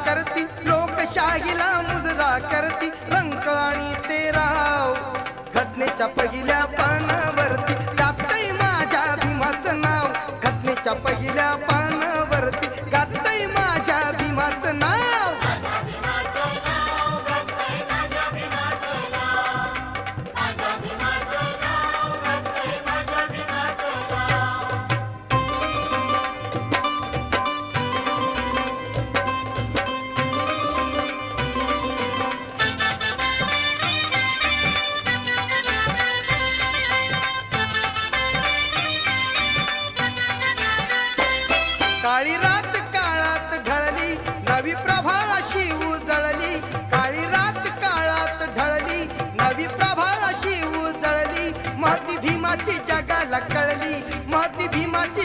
करती, लोकशाहीला मुजरा करती, रंक आणि ते राव घटनेच्या पहिल्या पानावरती गाजतंय माझ्या भीमाचं नाव, घटनेच्या पहिल्या पानावरती गाजतंय माझ्या भीमाचं नाव. काळी रात काळात ढळली, नवी प्रभा अशी उजळली, काळी रात काळात ढळली, नवी प्रभा अशी उजळली, महती भीमाची जगाला कळली, महती भीमाची